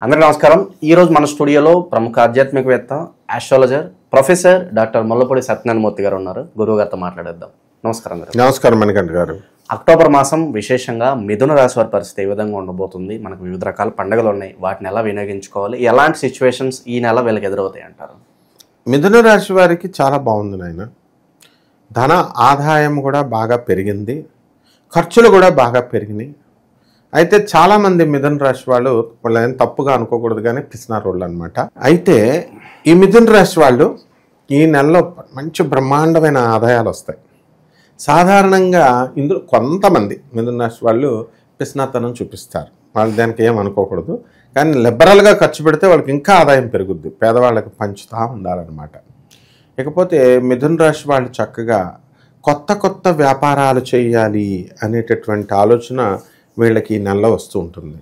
అందరికీ నమస్కారం. ఈరోజు మన స్టూడియోలో ప్రముఖ ఆధ్యాత్మికవేత్త, astrologer, professor doctor Mullapudi Satyanarayana Murthy గారు ఉన్నారు. గురువు గారితో మాట్లాడేద్దాం. నమస్కారం గారు. నమస్కారం మణికంఠ గారు. అక్టోబర్ మాసం విశేషంగా మిథున రాశి వారి పరిస్థితి ఏ విధంగా ఉండబోతుంది? మనకు వివిధ రకాల పండుగలు ఉన్నాయి, వాటిని ఎలా వినియోగించుకోవాలి, ఎలాంటి సిచ్యువేషన్స్ ఈ నెల వీళ్ళకి ఎదురవుతాయి అంటారు? మిథున రాశి వారికి చాలా బాగుంది నాయన. ధన ఆదాయం కూడా బాగా పెరిగింది, ఖర్చులు కూడా బాగా పెరిగినాయి. అయితే చాలామంది మిథున రాశి వాళ్ళు ఏం తప్పుగా అనుకోకూడదు కానీ పిసినారోళ్ళు అనమాట. అయితే ఈ మిథున రాశి వాళ్ళు ఈ నెలలో మంచి బ్రహ్మాండమైన ఆదాయాలు వస్తాయి. సాధారణంగా ఇందులో కొంతమంది మిథున రాశి వాళ్ళు పిసినాతనం చూపిస్తారు. వాళ్ళు దానికి ఏం అనుకోకూడదు, కానీ లిబరల్గా ఖర్చు పెడితే వాళ్ళకి ఇంకా ఆదాయం పెరుగుద్ది. పేదవాళ్ళకి పంచుతూ ఉండాలన్నమాట. ఇకపోతే మిథున రాశి వాళ్ళు చక్కగా కొత్త కొత్త వ్యాపారాలు చేయాలి అనేటటువంటి ఆలోచన వీళ్ళకి ఈ నెలలో వస్తూ ఉంటుంది.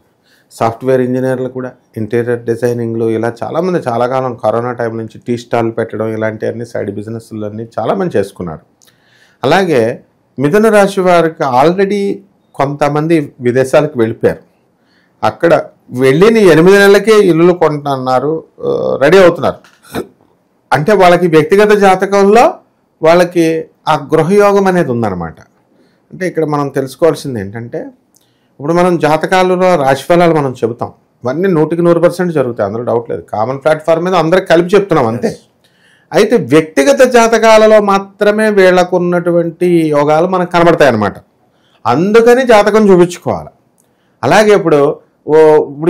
సాఫ్ట్వేర్ ఇంజనీర్లు కూడా ఇంటీరియర్ డిజైనింగ్లు ఇలా చాలామంది చాలా కాలం కరోనా టైం నుంచి టీ స్టాల్ పెట్టడం ఇలాంటివన్నీ సైడ్ బిజినెస్లు అన్నీ చాలామంది చేసుకున్నారు. అలాగే మిథున రాశి వారికి ఆల్రెడీ కొంతమంది విదేశాలకు వెళ్ళిపోయారు. అక్కడ వెళ్ళిన 8 నెలలకే ఇల్లులు కొంటున్నారు, రెడీ అవుతున్నారు. అంటే వాళ్ళకి వ్యక్తిగత జాతకంలో వాళ్ళకి ఆ గృహయోగం అనేది ఉందన్నమాట. అంటే ఇక్కడ మనం తెలుసుకోవాల్సింది ఏంటంటే, ఇప్పుడు మనం జాతకాలలో రాశిఫలాలు మనం చెబుతాం, ఇవన్నీ 100% జరుగుతాయి, అందులో డౌట్ లేదు. కామన్ ప్లాట్ఫామ్ మీద అందరికి కలిపి చెప్తున్నాం అంతే. అయితే వ్యక్తిగత జాతకాలలో మాత్రమే వీళ్ళకు ఉన్నటువంటి యోగాలు మనకు కనబడతాయి అన్నమాట. అందుకని జాతకం చూపించుకోవాలి. అలాగే ఇప్పుడు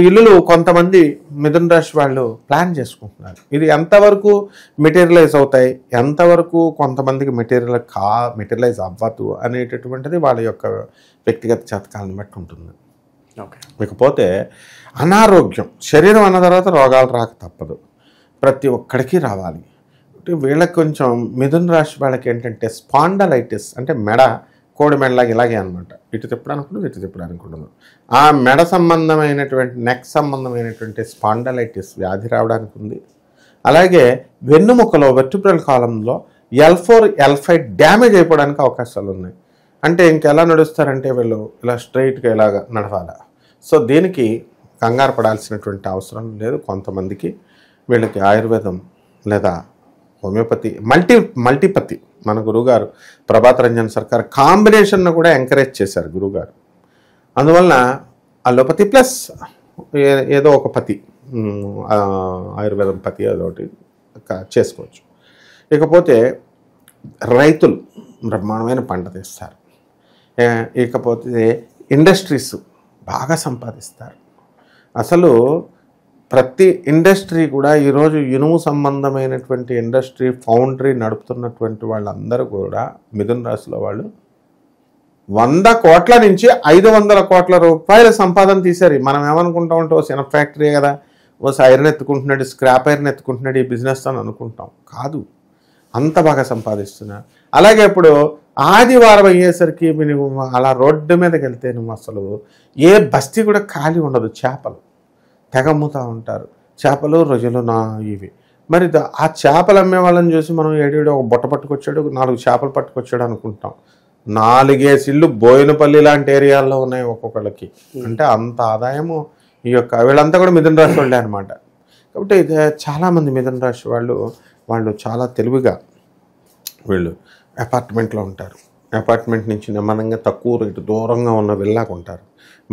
ఇల్లులు కొంతమంది మిథున రాశి వాళ్ళు ప్లాన్ చేసుకుంటున్నారు. ఇది ఎంతవరకు మెటీరియలైజ్ అవుతాయి, ఎంతవరకు కొంతమందికి మెటీరియలైజ్ అవ్వదు అనేటటువంటిది వాళ్ళ యొక్క వ్యక్తిగత జాతకాలను బట్టి ఉంటుంది. ఇకపోతే అనారోగ్యం, శరీరం అన్న తర్వాత రోగాలు రాక తప్పదు, ప్రతి ఒక్కడికి రావాలి. వీళ్ళకి కొంచెం మిథున రాశి వాళ్ళకి ఏంటంటే స్పాండలైటిస్, అంటే మెడ కోడి మెడలాగా ఇలాగే అనమాట, ఇటు తిప్పడానికి ఇటు తిప్పడానికి ఉండదు. ఆ మెడ సంబంధమైనటువంటి నెక్ సంబంధమైనటువంటి స్పాండలైటిస్ వ్యాధి రావడానికి ఉంది. అలాగే వెన్నుముకలో వెర్టిబ్రల్ కాలంలో L4, L5 డ్యామేజ్ అయిపోవడానికి అవకాశాలు ఉన్నాయి. అంటే ఇంకెలా నడుస్తారంటే వీళ్ళు ఇలా స్ట్రైట్గా ఇలాగా నడవాలి. సో దీనికి కంగారు పడాల్సినటువంటి అవసరం లేదు. కొంతమందికి వీళ్ళకి ఆయుర్వేదం లేదా హోమియోపతి, మల్టీపతి మన గురువుగారు ప్రభాత్ రంజన్ సర్కార్ కాంబినేషన్ను కూడా ఎంకరేజ్ చేశారు గురువుగారు. అందువలన అలోపతి ప్లస్ ఏదో ఒక పతి, ఆయుర్వేదం పతి అదొకటి చేసుకోవచ్చు. ఇకపోతే రైతులు బ్రహ్మాండమైన పంట తీస్తారు. ఇకపోతే ఇండస్ట్రీస్ బాగా సంపాదిస్తారు. అసలు ప్రతి ఇండస్ట్రీ కూడా ఈరోజు ఇనుము సంబంధమైనటువంటి ఇండస్ట్రీ, ఫౌండరీ నడుపుతున్నటువంటి వాళ్ళందరూ కూడా మిథున రాశిలో వాళ్ళు 100 కోట్ల నుంచి 500 కోట్ల రూపాయల సంపాదన తీశారు. మనం ఏమనుకుంటాం అంటే ఓ సిన ఫ్యాక్టరీ కదా, ఓ ఐరన్ ఎత్తుకుంటున్నాడు, స్క్రాప్ ఐరన్ ఎత్తుకుంటున్నాడు ఈ బిజినెస్ అని అనుకుంటాం. కాదు, అంత బాగా సంపాదిస్తున్నారు. అలాగే ఇప్పుడు ఆదివారం అయ్యేసరికి నువ్వు అలా రోడ్డు మీదకి వెళ్తే నువ్వు అసలు ఏ బస్తీ కూడా ఖాళీ ఉండదు. చేపలు తెగమ్ముతూ ఉంటారు, చేపలు రొయ్యలు ఇవి. మరి ఆ చేపలు అమ్మే వాళ్ళని చూసి మనం ఏడు ఒక బుట్ట పట్టుకొచ్చాడు, 4 చేపలు పట్టుకొచ్చాడు అనుకుంటాం. 4 ఇళ్ళు బోయినపల్లి లాంటి ఏరియాల్లో ఉన్నాయి ఒక్కొక్కళ్ళకి. అంటే అంత ఆదాయము ఈ యొక్క వీళ్ళంతా కూడా మిథున రాశి వాళ్ళే అనమాట. కాబట్టి చాలామంది మిథున రాశి వాళ్ళు చాలా తెలివిగా వీళ్ళు అపార్ట్మెంట్లో ఉంటారు. అపార్ట్మెంట్ నుంచి నెమ్మదిగా తక్కువ రేటు దూరంగా ఉన్న విల్లాకు ఉంటారు.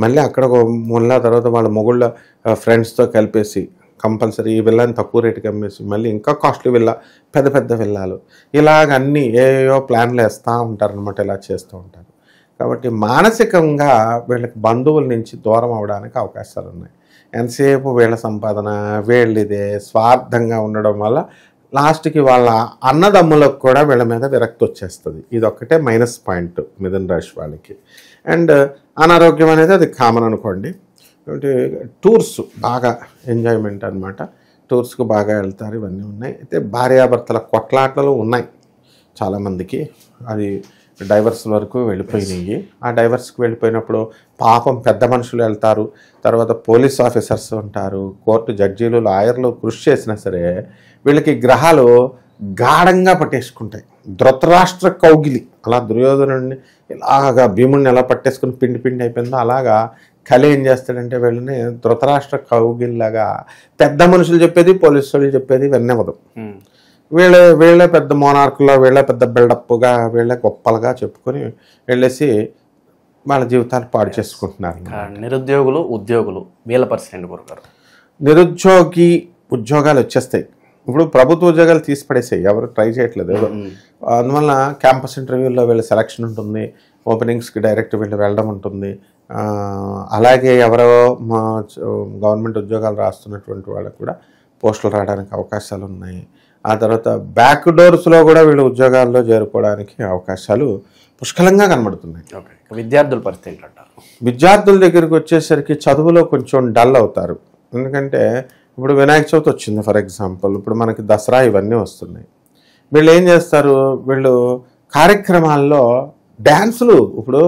మళ్ళీ అక్కడ మొన్న తర్వాత వాళ్ళ మొగుళ్ళ ఫ్రెండ్స్తో కలిపేసి కంపల్సరీ ఈ విల్లాని తక్కువ రేటుకి అమ్మేసి మళ్ళీ ఇంకా కాస్ట్లీ విల్లా, పెద్ద పెద్ద విల్లాలు, ఇలాగ అన్నీ ఏయో ప్లాన్లు వేస్తూ ఉంటారనమాట. ఇలా చేస్తూ ఉంటారు. కాబట్టి మానసికంగా వీళ్ళకి బంధువుల నుంచి దూరం అవడానికి అవకాశాలు ఉన్నాయి. ఎంతసేపు వీళ్ళ సంపాదన వీళ్ళిదే స్వార్థంగా ఉండడం వల్ల లాస్ట్కి వాళ్ళ అన్నదమ్ములకు కూడా వీళ్ళ మీద విరక్తి వచ్చేస్తుంది. ఇదొక్కటే మైనస్ పాయింట్ మిథున రాశి వాళ్ళకి. అండ్ అనారోగ్యం అనేది అది కామన్ అనుకోండి. టూర్స్ బాగా ఎంజాయ్మెంట్ అనమాట, టూర్స్కి బాగా వెళ్తారు, ఇవన్నీ ఉన్నాయి. అయితే భార్యాభర్తల కొట్లాటలు ఉన్నాయి చాలామందికి. అది డైవర్స్ వరకు వెళ్ళిపోయినాయి. ఆ డైవర్స్కి వెళ్ళిపోయినప్పుడు పాపం పెద్ద మనుషులు వెళ్తారు, తర్వాత పోలీస్ ఆఫీసర్స్ ఉంటారు, కోర్టు జడ్జీలు, లాయర్లు కృషి చేసినా సరే వీళ్ళకి గ్రహాలు గాఢంగా పట్టేసుకుంటాయి. ధృతరాష్ట్ర కౌగిలి, అలా దుర్యోధనుడిని ఇలాగా భీముడిని ఎలా పట్టేసుకుని పిండి పిండి అయిపోయిందో అలాగా కలి ఏం చేస్తాడంటే వీళ్ళని ధృతరాష్ట్ర కౌగిలిలాగా పెద్ద మనుషులు చెప్పేది పోలీసు వాళ్ళు చెప్పేది విన్నవదు. వీళ్ళే పెద్ద మోనార్కులో, వీళ్ళే పెద్ద బిల్డప్గా, వీళ్ళే గొప్పలుగా చెప్పుకొని వెళ్ళేసి వాళ్ళ జీవితాలు పాడు చేసుకుంటున్నారు. నిరుద్యోగులు, ఉద్యోగులు వీళ్ళ పరిస్థితి గురుగారు? నిరుద్యోగి ఉద్యోగాలు వచ్చేస్తాయి. ఇప్పుడు ప్రభుత్వ ఉద్యోగాలు తీసి పడేసాయి, ఎవరు ట్రై చేయట్లేదు. అందువల్ల క్యాంపస్ ఇంటర్వ్యూల్లో వీళ్ళ సెలక్షన్ ఉంటుంది, ఓపెనింగ్స్కి డైరెక్ట్ వీళ్ళు వెళ్ళడం ఉంటుంది. అలాగే ఎవరో మా గవర్నమెంట్ ఉద్యోగాలు రాస్తున్నటువంటి వాళ్ళకు కూడా పోస్టులు రావడానికి అవకాశాలు ఉన్నాయి. ఆ తర్వాత బ్యాక్ డోర్స్లో కూడా వీళ్ళు ఉద్యోగాల్లో చేరుకోవడానికి అవకాశాలు పుష్కలంగా కనబడుతున్నాయి. విద్యార్థుల పరిస్థితి ఏంటంటారు? విద్యార్థుల దగ్గరికి వచ్చేసరికి చదువులో కొంచెం డల్ అవుతారు. ఎందుకంటే ఇప్పుడు వినాయక చవితి వచ్చింది ఫర్ ఎగ్జాంపుల్, ఇప్పుడు మనకి దసరా ఇవన్నీ వస్తున్నాయి. వీళ్ళు ఏం చేస్తారు, వీళ్ళు కార్యక్రమాల్లో డ్యాన్సులు, ఇప్పుడు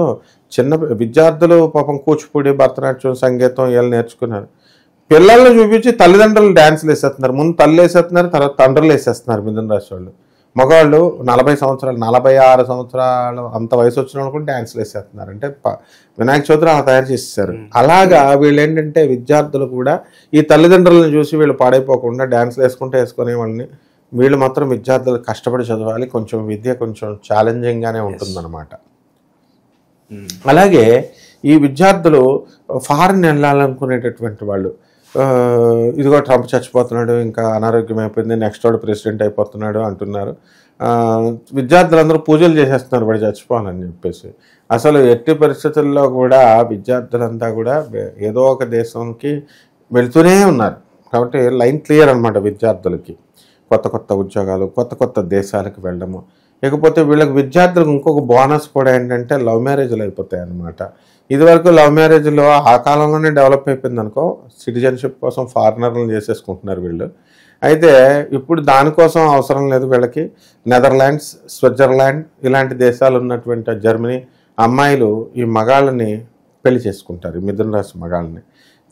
చిన్న విద్యార్థులు పాపం కూచిపూడి, భరతనాట్యం, సంగీతం వీళ్ళు నేర్చుకున్నారు. పిల్లల్ని చూపించి తల్లిదండ్రులు డ్యాన్సులు వేసేస్తున్నారు. ముందు తల్లి వేసేస్తున్నారు, తర్వాత తండ్రులు వేసేస్తున్నారు. మిథున రాశి వాళ్ళు మగవాళ్ళు 40 సంవత్సరాలు 46 సంవత్సరాలు అంత వయసు వచ్చిన వాళ్ళు కూడా డ్యాన్సులు వేసేస్తున్నారు. అంటే వినాయక చవితి అలా తయారు చేసేసారు. అలాగా వీళ్ళు ఏంటంటే విద్యార్థులు కూడా ఈ తల్లిదండ్రులను చూసి వీళ్ళు పాడైపోకుండా డ్యాన్సులు వేసుకునే వాళ్ళని, వీళ్ళు మాత్రం విద్యార్థులు కష్టపడి చదవాలి. కొంచెం విద్య కొంచెం ఛాలెంజింగ్గానే ఉంటుందన్నమాట. అలాగే ఈ విద్యార్థులు ఫారిన్ వెళ్ళాలనుకునేటటువంటి వాళ్ళు, ఇదిగో ట్రంప్ చచ్చిపోతున్నాడు, ఇంకా అనారోగ్యం అయిపోయింది, నెక్స్ట్ వాడు ప్రెసిడెంట్ అయిపోతున్నాడు అంటున్నారు. విద్యార్థులందరూ పూజలు చేసేస్తున్నారు వాడు చచ్చిపోవాలని చెప్పేసి. అసలు ఎట్టి పరిస్థితుల్లో కూడా విద్యార్థులంతా కూడా ఏదో ఒక దేశంకి వెళ్తూనే ఉన్నారు. కాబట్టి లైన్ క్లియర్ అనమాట విద్యార్థులకి. కొత్త కొత్త ఉద్యోగాలు, కొత్త కొత్త దేశాలకు వెళ్ళడము. ఇకపోతే వీళ్ళకి విద్యార్థులకు ఇంకొక బోనస్ కూడా ఏంటంటే లవ్ మ్యారేజ్లు అయిపోతాయి అన్నమాట. ఇదివరకు లవ్ మ్యారేజ్లో ఆ కాలంలోనే డెవలప్ అయిపోయింది అనుకో, సిటిజన్షిప్ కోసం ఫారినర్లను చేసేసుకుంటున్నారు వీళ్ళు. అయితే ఇప్పుడు దానికోసం అవసరం లేదు వీళ్ళకి. నెదర్లాండ్స్, స్విట్జర్లాండ్ ఇలాంటి దేశాలు ఉన్నటువంటి జర్మనీ అమ్మాయిలు ఈ మగాళ్ళని పెళ్లి చేసుకుంటారు, ఈ మిథున రాశి మగాళ్ళని.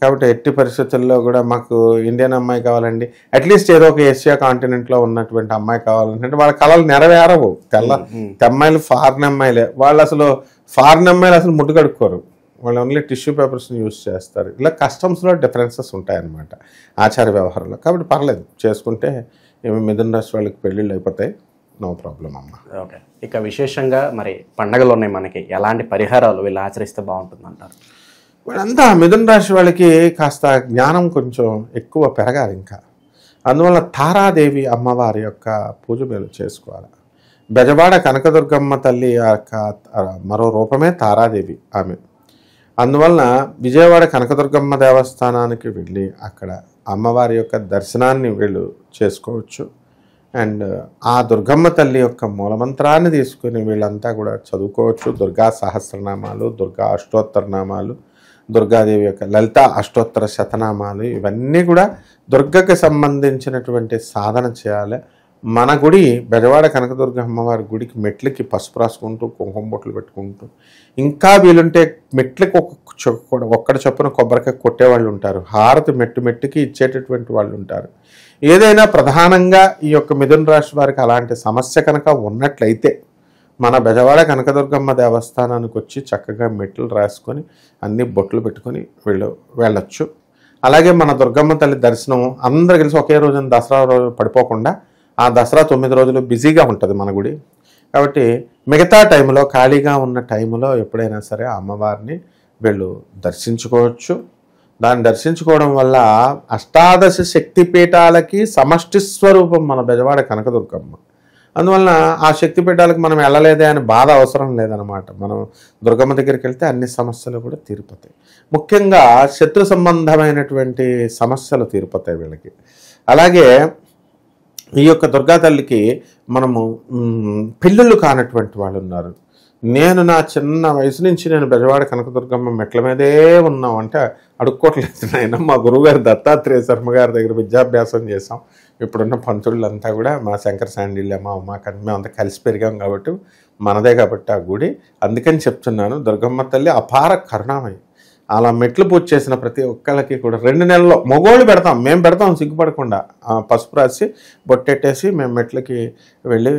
కాబట్టి ఎట్టి పరిస్థితుల్లో కూడా మాకు ఇండియన్ అమ్మాయి కావాలండి, అట్లీస్ట్ ఏదో ఒక ఏషియా కాంటినెంట్లో ఉన్నటువంటి అమ్మాయి కావాలంటే వాళ్ళ కళలు నెరవేరవు. అమ్మాయిలు ఫారిన్ అమ్మాయిలే, వాళ్ళు అసలు ఫారిన్ అమ్మాయిలు అసలు ముట్టు కడుక్కోరు, వాళ్ళు ఓన్లీ టిష్యూ పేపర్స్ని యూజ్ చేస్తారు. ఇలా కస్టమ్స్లో డిఫరెన్సెస్ ఉంటాయన్నమాట ఆచార వ్యవహారంలో. కాబట్టి పర్లేదు, చేసుకుంటే ఏమి మిథున రాశి వాళ్ళకి పెళ్ళిళ్ళు అయిపోతాయి, నో ప్రాబ్లం అమ్మ. ఓకే, ఇక విశేషంగా మరి పండగలు ఉన్నాయి మనకి, ఎలాంటి పరిహారాలు వీళ్ళు ఆచరిస్తే బాగుంటుంది అంటారు? వీళ్ళంతా మిథున రాశి వాళ్ళకి కాస్త జ్ఞానం కొంచెం ఎక్కువ పెరగాలి ఇంకా. అందువల్ల తారాదేవి అమ్మవారి యొక్క పూజ మీరు చేసుకోవాలి. బెజవాడ కనకదుర్గమ్మ తల్లి యొక్క మరో రూపమే తారాదేవి ఆమె. అందువలన విజయవాడ కనకదుర్గమ్మ దేవస్థానానికి వెళ్ళి అక్కడ అమ్మవారి యొక్క దర్శనాన్ని వీళ్ళు చేసుకోవచ్చు. అండ్ ఆ దుర్గమ్మ తల్లి యొక్క మూలమంత్రాన్ని తీసుకుని వీళ్ళంతా కూడా చదువుకోవచ్చు. దుర్గా సహస్రనామాలు, దుర్గా అష్టోత్తరనామాలు, దుర్గాదేవి యొక్క లలిత అష్టోత్తర శతనామాలు, ఇవన్నీ కూడా దుర్గకి సంబంధించినటువంటి సాధన చేయాలి. మన గుడి బెజవాడ కనకదుర్గ అమ్మవారి గుడికి మెట్లకి పసుపు రాసుకుంటూ కుంకుమ బొట్లు పెట్టుకుంటూ, ఇంకా వీలుంటే మెట్లకి ఒక్కడ చొప్పున కొబ్బరికాయ కొట్టేవాళ్ళు ఉంటారు, హారతి మెట్టుకి ఇచ్చేటటువంటి వాళ్ళు ఉంటారు. ఏదైనా ప్రధానంగా ఈ యొక్క మిథున రాశి వారికి అలాంటి సమస్య కనుక ఉన్నట్లయితే మన బెజవాడ కనకదుర్గమ్మ దేవస్థానానికి వచ్చి చక్కగా మెట్లు రాసుకొని అన్ని బొట్లు పెట్టుకొని వెళ్ళొచ్చు. అలాగే మన దుర్గమ్మ తల్లి దర్శనం అందరూ కలిసి ఒకే రోజున దసరా రోజు పడిపోకుండా, ఆ దసరా 9 రోజులు బిజీగా ఉంటుంది మన గుడి. కాబట్టి మిగతా టైంలో ఖాళీగా ఉన్న టైంలో ఎప్పుడైనా సరే అమ్మవారిని వీళ్ళు దర్శించుకోవచ్చు. దాన్ని దర్శించుకోవడం వల్ల అష్టాదశ శక్తిపీఠాలకి సమష్టి స్వరూపం మన బెజవాడ కనకదుర్గమ్మ. అందువలన ఆ శక్తిపీఠాలకు మనం వెళ్ళలేదే అని బాధ అవసరం లేదనమాట. మనం దుర్గమ్మ దగ్గరికి వెళ్తే అన్ని సమస్యలు కూడా తీరిపోతాయి. ముఖ్యంగా శత్రు సంబంధమైనటువంటి సమస్యలు తీరిపోతాయి వీళ్ళకి. అలాగే ఈ యొక్క దుర్గా తల్లికి మనము పెళ్ళిళ్ళు కానటువంటి వాళ్ళు ఉన్నారు. నేను నా చిన్న వయసు నుంచి నేను బెజవాడ కనకదుర్గమ్మ మెట్ల మీదే ఉన్నాం అంటే అడుక్కోవట్లేదు నాయన. మా గురువుగారు దత్తాత్రేయ శర్మ గారి దగ్గర విద్యాభ్యాసం చేసాం. ఇప్పుడున్న పంతుళ్ళంతా కూడా మా శంకర శాండిల్యమ్మ ఉమాకండి మేమంతా కలిసి పెరిగాం కాబట్టి మనదే కాబట్టి ఆ గుడి. అందుకని చెప్తున్నాను, దుర్గమ్మ తల్లి అపార కరుణామయి. అలా మెట్లు పూజ చేసిన ప్రతి ఒక్కళ్ళకి కూడా 2 నెలల్లో మగోళ్ళు పెడతాం, మేము పెడతాం సిగ్గుపడకుండా. పసుపు రాసి బొట్టెట్టేసి మేము మెట్లకి వెళ్ళి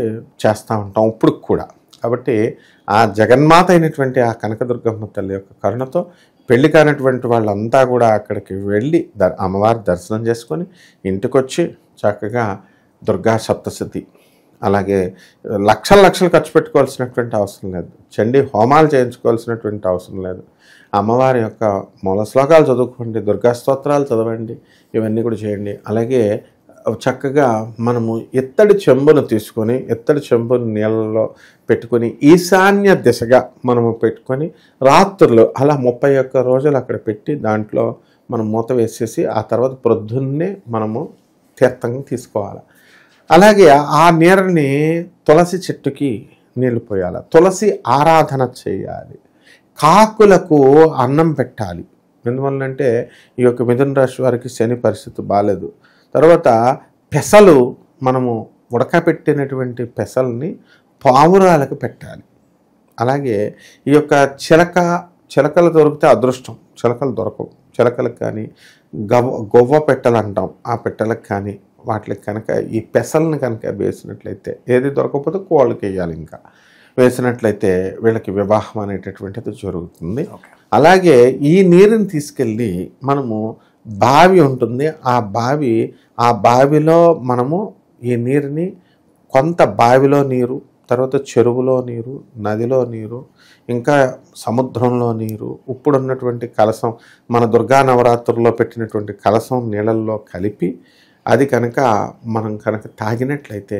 చేస్తూ ఉంటాం ఇప్పుడు కూడా. కాబట్టి ఆ జగన్మాత అయినటువంటి ఆ కనకదుర్గమ్మ తల్లి యొక్క కరుణతో పెళ్లి కానటువంటి వాళ్ళంతా కూడా అక్కడికి వెళ్ళి అమ్మవారి దర్శనం చేసుకొని ఇంటికొచ్చి చక్కగా దుర్గా సప్తశతి, అలాగే లక్షలు ఖర్చు పెట్టుకోవాల్సినటువంటి అవసరం లేదు, చండీ హోమాలు చేయించుకోవాల్సినటువంటి అవసరం లేదు. అమ్మవారి యొక్క మూల శ్లోకాలు చదువుకోండి, దుర్గా స్తోత్రాలు చదవండి, ఇవన్నీ కూడా చేయండి. అలాగే చక్కగా మనము ఇత్తడి చెంబును తీసుకొని, ఇత్తడి చెంబును నీళ్ళలో పెట్టుకొని ఈశాన్య దిశగా మనము పెట్టుకొని రాత్రులు అలా 31 రోజులు అక్కడ పెట్టి దాంట్లో మనం మూత వేసేసి ఆ తర్వాత ప్రొద్దున్నే మనము తీర్థం తీసుకోవాలి. అలాగే ఆ నీరుని తులసి చెట్టుకి నీళ్లు పోయాలి, తులసి ఆరాధన చేయాలి, కాకులకు అన్నం పెట్టాలి. ఎందువల్లంటే ఈ యొక్క మిథున రాశి వారికి శని పరిస్థితి బాగాలేదు. తర్వాత పెసలు, మనము ఉడకపెట్టినటువంటి పెసల్ని పావురాలకు పెట్టాలి. అలాగే ఈ యొక్క చిలకలు దొరికితే అదృష్టం, చిలకలు దొరకవు, చిలకలకు కానీ గొవ్వ పెట్టెలు అంటాం, ఆ పెట్టెలకు కానీ వాటికి కనుక ఈ పెసలను కనుక వేసినట్లయితే, ఏది దొరకకపోతే కోళ్ళకి వేయాలి, ఇంకా వేసినట్లయితే వీళ్ళకి వివాహం అనేటటువంటిది జరుగుతుంది. అలాగే ఈ నీరుని తీసుకెళ్ళి మనము బావి ఉంటుంది, ఆ బావిలో మనము ఈ నీరుని కొంత బావిలో నీరు, తర్వాత చెరువులో నీరు, నదిలో నీరు, ఇంకా సముద్రంలో నీరు, ఇప్పుడున్నటువంటి కలసం, మన దుర్గా నవరాత్రుల్లో పెట్టినటువంటి కలసం నీళ్ళల్లో కలిపి అది కనుక మనం కనుక తాగినట్లయితే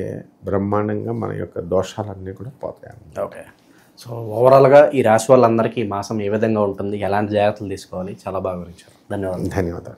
బ్రహ్మాండంగా మన యొక్క దోషాలన్నీ కూడా పోతాయి. ఓకే. సో ఓవరాల్గా ఈ రాశి వాళ్ళందరికీ ఈ మాసం ఏ విధంగా ఉంటుంది, ఎలాంటి జాగ్రత్తలు తీసుకోవాలి, చాలా బాగా వివరించారు. ధన్యవాదాలు.